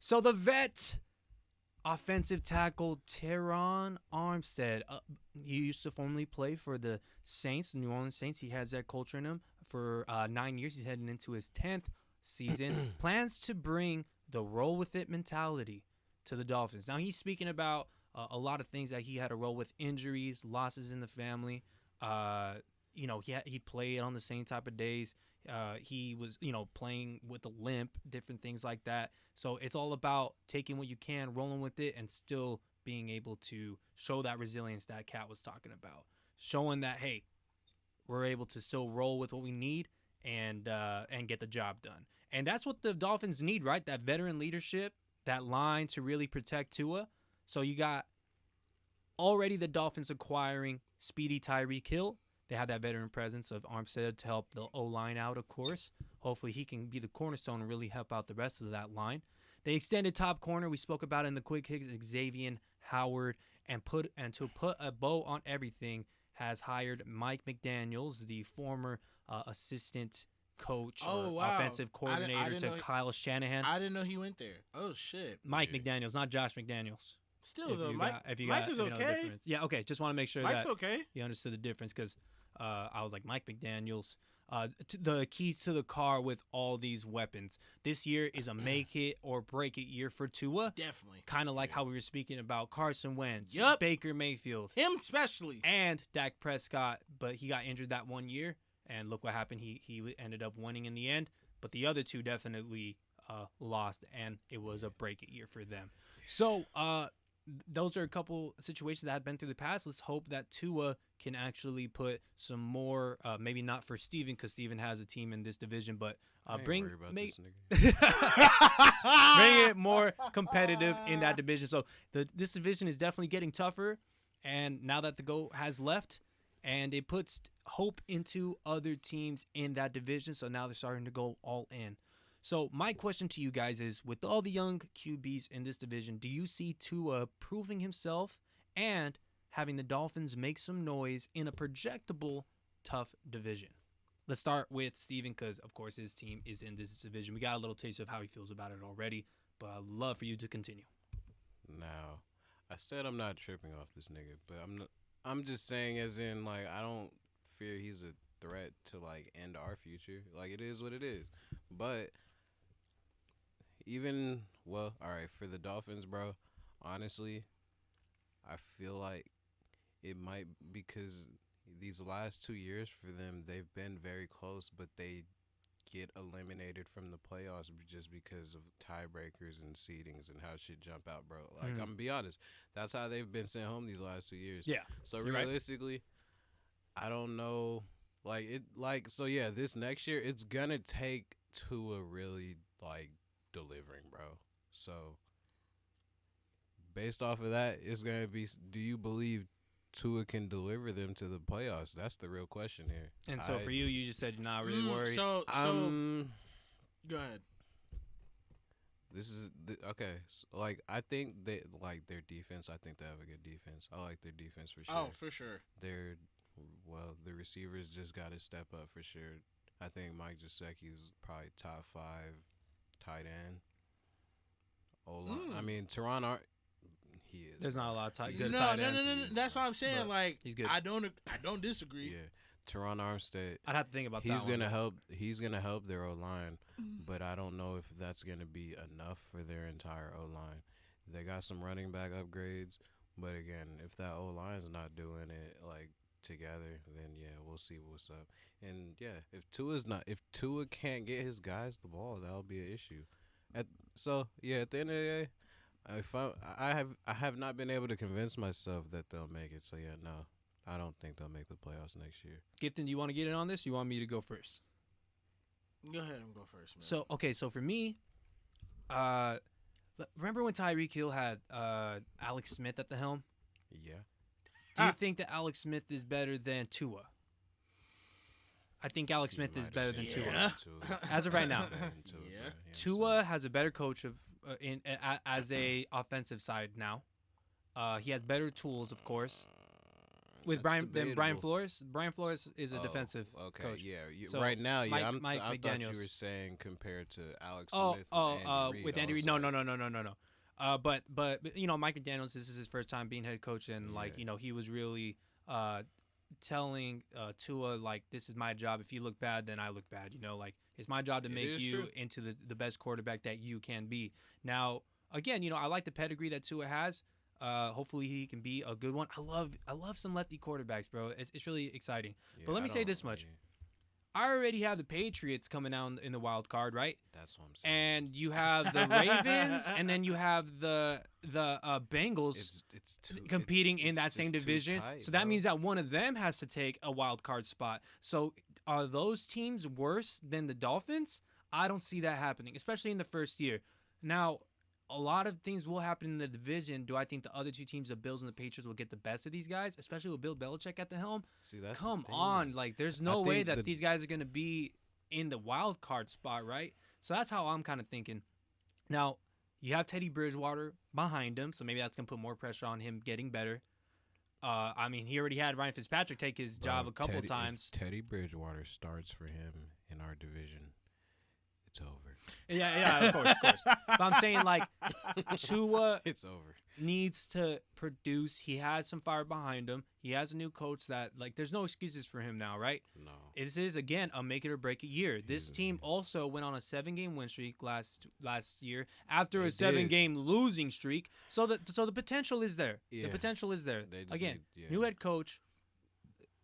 So the vet, offensive tackle Terron Armstead. He used to formerly play for the Saints, the New Orleans Saints. He has that culture in him for 9 years. He's heading into his 10th season. Plans to bring the roll with it mentality to the Dolphins. Now he's speaking about a lot of things that he had to roll with: injuries, losses in the family. He played on the same type of days. He was, playing with a limp, different things like that. So it's all about taking what you can, rolling with it, and still being able to show that resilience that Kat was talking about. Showing that, hey, we're able to still roll with what we need and get the job done. And that's what the Dolphins need, right? That veteran leadership, that line to really protect Tua. So you got already the Dolphins acquiring speedy Tyreek Hill. They have that veteran presence of Armstead to help the O-line out, of course. Hopefully he can be the cornerstone and really help out the rest of that line. They extended top corner. We spoke about it in the quick hits, Xavien Howard. And to put a bow on everything, has hired Mike McDaniels, the former assistant coach or offensive coordinator to Kyle Shanahan. I didn't know he went there. Oh, shit. Mike McDaniels, not Josh McDaniels. Still, though, Mike is okay. Yeah, okay. Just want to make sure Mike's that okay. You understood the difference because I was like, Mike McDaniels, the keys to the car with all these weapons. This year is a make it or break it year for Tua. Definitely. Kind of like how we were speaking about Carson Wentz, Baker Mayfield. Him especially. And Dak Prescott, but he got injured that 1 year. And look what happened. He ended up winning in the end. But the other two definitely lost, and it was a break it year for them. So, those are a couple situations that have been through the past. Let's hope that Tua can actually put some more, maybe not for Steven, because Steven has a team in this division, but bring it more competitive in that division. So this division is definitely getting tougher, and now that the GOAT has left, and it puts hope into other teams in that division, so now they're starting to go all in. So my question to you guys is, with all the young QBs in this division, do you see Tua proving himself and having the Dolphins make some noise in a projectable, tough division? Let's start with Steven because, of course, his team is in this division. We got a little taste of how he feels about it already, but I'd love for you to continue. Now, I said I'm not tripping off this nigga, but I'm just saying as in, like, I don't fear he's a threat to, like, end our future. Like, it is what it is. But all right, for the Dolphins, bro, honestly, I feel like it might, because these last 2 years for them, they've been very close, but they get eliminated from the playoffs just because of tiebreakers and seedings and how shit jump out, bro. Like, I'm going to be honest, that's how they've been sent home these last 2 years. Yeah. So realistically, right. I don't know. This next year, it's going to take Tua really, like, delivering, bro. So based off of that, it's going to be, do you believe Tua can deliver them to the playoffs? That's the real question here. And so for you just said you're not really worried. So go ahead. This is okay. So, like, I think they like their defense. I think they have a good defense. I like their defense for sure. Oh, for sure. The receivers just got to step up for sure. I think Mike Gesicki's probably top 5 tight end. Oline. I mean, Terron. He is. There's not a lot of good tight ends. No. That's what I'm saying. Like, he's good. I don't disagree. Yeah, Terron Armstead. I'd have to think about that. He's gonna help their O-line, but I don't know if that's gonna be enough for their entire O-line. They got some running back upgrades, but again, if that O-line's not doing it like together, then yeah, we'll see what's up. And yeah, if Tua can't get his guys the ball, that'll be an issue. At the end of the day, I have not been able to convince myself that they'll make it. So yeah, no, I don't think they'll make the playoffs next year. Gifton, do you want to get in on this? Or you want me to go first? Go ahead and go first, man. So for me, remember when Tyreek Hill had Alex Smith at the helm? Yeah. Do you think that Alex Smith is better than Tua? I think Alex Smith is better than Tua. As of right now. Yeah. Tua has a better coach as a offensive side now. He has better tools, of course. with Brian Flores. Brian Flores is a defensive okay, coach. Yeah, So right now, yeah. Mike I thought McDaniels. you were saying compared to Alex Oh, Smith and Andy Reid. with Andy Reid. No. But Mike McDaniels, this is his first time being head coach, and he was really telling Tua, like, this is my job. If you look bad, then I look bad. It's my job to make you into the best quarterback that you can be. Now, again, I like the pedigree that Tua has. Hopefully he can be a good one. I love some lefty quarterbacks, bro. It's really exciting. Yeah, but let me say this much. I already have the Patriots coming out in the wild card, right? That's what I'm saying. And you have the Ravens, and then you have the Bengals competing in that same division. Tight, so that bro. means that one of them has to take a wild card spot. So are those teams worse than the Dolphins? I don't see that happening, especially in the first year. Now, a lot of things will happen in the division. Do I think the other two teams, the Bills and the Patriots, will get the best of these guys, especially with Bill Belichick at the helm? See, that's Come the thing. on. Like, there's no way that the- these guys are going to be in the wild card spot, right? So that's how I'm kind of thinking. Now, you have Teddy Bridgewater behind him, so maybe that's going to put more pressure on him getting better. He already had Ryan Fitzpatrick take his job a couple times. If Teddy Bridgewater starts for him in our division, it's over. Yeah, of course. But I'm saying, like, Tua It's over. needs to produce. He has some fire behind him. He has a new coach that, like, there's no excuses for him now, right? No. This is, again, a make it or break it year. This team also went on a 7-game win streak last year after a 7-game losing streak. So the potential is there. Yeah. The potential is there. They just Again, need- new head coach.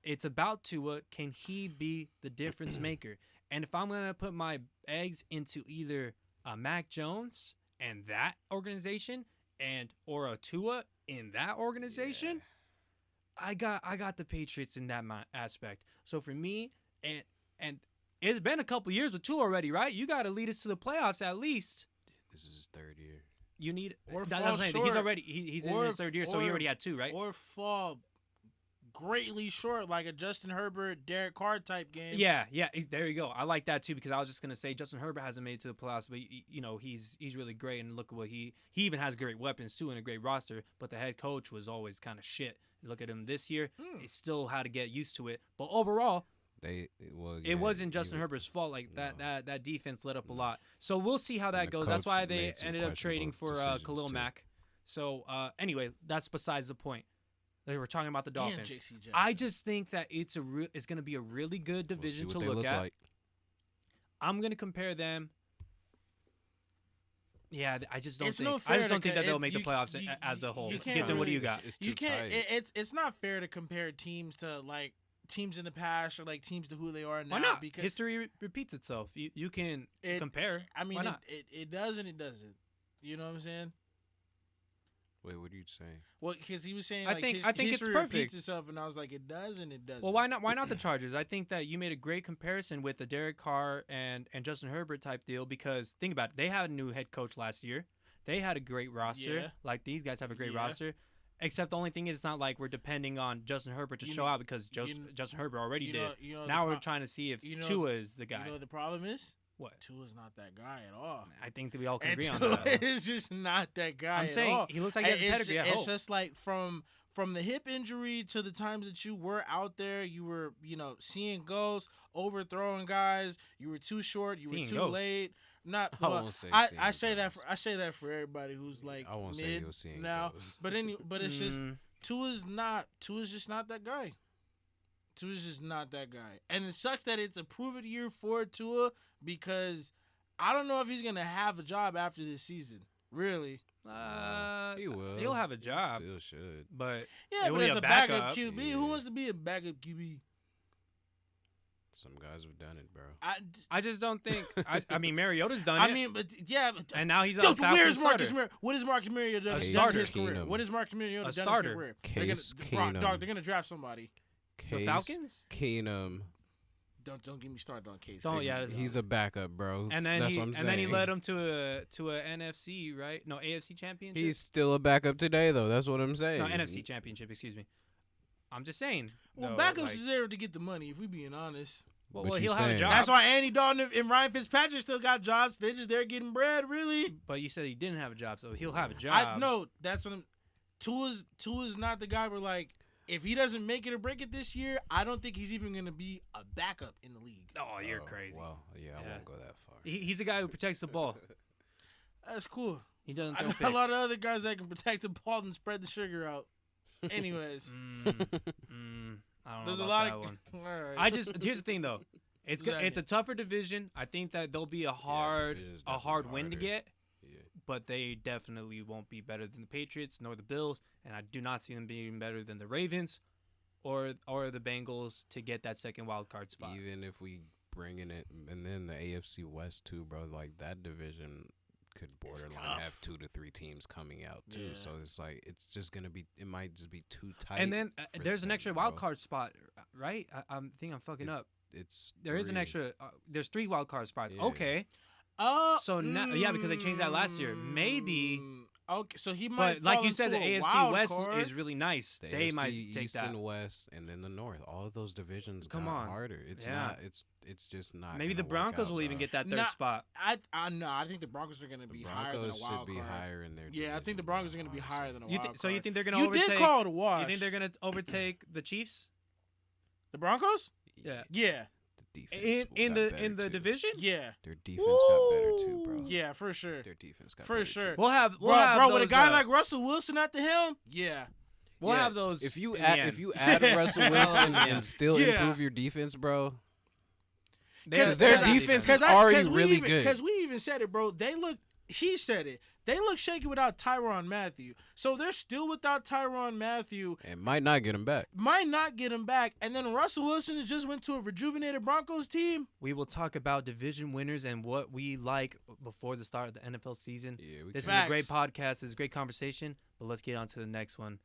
It's about Tua. Can he be the difference maker? And if I'm going to put my eggs into either Mac Jones and that organization or a Tua in that organization, I got the Patriots in that aspect. So for me, and it's been a couple years with Tua already, right? You got to lead us to the playoffs at least. This is his third year. You need Or that's fall what I'm saying. short. He's already he's in his third year, so he already had 2, right? Or fall greatly short, like a Justin Herbert, Derek Carr type game. Yeah, there you go. I like that too because I was just gonna say Justin Herbert hasn't made it to the playoffs, but he's really great and look at what he even has great weapons too and a great roster. But the head coach was always kind of shit. Look at him this year; he still had to get used to it. But overall, it wasn't Justin Herbert's fault. Like that defense let up a lot. So we'll see how that goes. That's why they ended up trading for Khalil Mack. So anyway, that's besides the point. They were talking about the Dolphins. I just think that it's going to be a really good division to look at. I'm going to compare them. Yeah, I just don't think that they'll make the playoffs as a whole. Skipton, what do you got? You can't. It's not fair to compare teams to like teams in the past or like teams to who they are now. Why not? Because history repeats itself. You can compare. I mean, why not? It does and it doesn't. You know what I'm saying? Wait, what are you saying? Well, because he was saying I like think history it's perfect. repeats itself, and I was like, it does and it doesn't. Well, why not? Why not the Chargers? I think that you made a great comparison with the Derek Carr and Justin Herbert type deal because think about it. They had a new head coach last year. They had a great roster. Yeah. Like these guys have a great roster. Except the only thing is, it's not like we're depending on Justin Herbert to show out because Justin Herbert already did. Now we're trying to see if Tua is the guy. You know what the problem is? What? Tua's not that guy at all. I think that we all can agree on that. It's just not that guy I'm at saying all. he looks like he has a pedigree. It's just like from the hip injury to the times that you were out there, you were seeing ghosts, overthrowing guys. You were too short. You were too late. Not. I won't say. I say that for everybody who's like I won't mid say he was seeing now. ghosts. But it's just Tua's just not that guy. Tua's just not that guy, and it sucks that it's a prove-it year for Tua because I don't know if he's gonna have a job after this season. Really. He will. He'll have a job. Still should. But yeah, but as a backup QB, who wants to be a backup QB? Some guys have done it, bro. I just don't think. I mean, Mariota's done it. I mean, but yeah. And now he's on where's Marcus Mariota? What is Marcus Mariota done in his career? Keenum. What is Marcus Mariota done in his career? Keenum. They're gonna draft somebody. The Falcons? Keenum. Don't get me started on Case. He's a backup, bro. And then That's what I'm saying. And then he led him to a NFC, right? No, AFC championship. He's still a backup today, though. That's what I'm saying. No, NFC championship. Excuse me. I'm just saying. Well, backups is there to get the money. If we being honest. Well, he'll have a job. That's why Andy Dalton and Ryan Fitzpatrick still got jobs. They're just there getting bread, really. But you said he didn't have a job, so he'll have a job. No, that's what I'm. Tua's not the guy where like if he doesn't make it or break it this year, I don't think he's even going to be a backup in the league. Oh, you're crazy. Well, yeah, I won't go that far. He's the guy who protects the ball. That's cool. He doesn't I throw got picks. a lot of other guys that can protect the ball and spread the sugar out. Anyways. I don't know There's about a lot that of. one. All right. Here's the thing though. It's a tougher division. I think that there'll be a division's hard definitely win to harder. get, Yeah. but they definitely won't be better than the Patriots nor the Bills, and I do not see them being better than the Ravens or the Bengals to get that second wild card spot. Even if we bring in it, and then the AFC West too, bro. Like that division could borderline tough. have 2 to 3 teams coming out too. Yeah. So it's like it's just gonna be. It might just be too tight. And then for there's an them, extra bro. wild card spot, right? I think I'm fucking It's- up. It's There is an 3. extra. There's 3 wild card spots. Yeah. Okay, so now, yeah, because they changed that last year. Maybe, Okay, so he might. but like fall you said, the into a AFC wild West card. is really nice. The They AFC might take East that. and West, and then the North. All of those divisions Come got on. harder. It's Yeah. not. It's just not. Maybe the gonna work Broncos out, will even bro. get that third Nah, spot. I know. I think the Broncos are going to The be higher than a Broncos wild should be card. higher in their. Yeah, I think the division, Broncos are bro, going to be honestly. higher than a You wild so you card. think they're gonna You overtake? did call it a wash. You think they're gonna overtake the Chiefs? the Broncos? Yeah. Yeah, The defense In got the better, in the too. division? yeah, Their defense got better too, bro. yeah, for sure. Their defense got For better sure. Too. We'll have Bro, with a those, guy like Russell Wilson at the helm, yeah. we'll Yeah, have those. If you in the add end. if you add Russell Wilson Yeah. and still Yeah. improve your defense, bro, They have because their a defense is already really good. Because we even said it, bro. He said it. They look shaky without Tyron Matthew. So they're still without Tyron Matthew. and might not get him back. Might not get him back. And then Russell Wilson has just went to a rejuvenated Broncos team. We will talk about division winners and what we like before the start of the NFL season. Yeah, we This can- is a great Facts. podcast. This is a great conversation. But let's get on to the next one.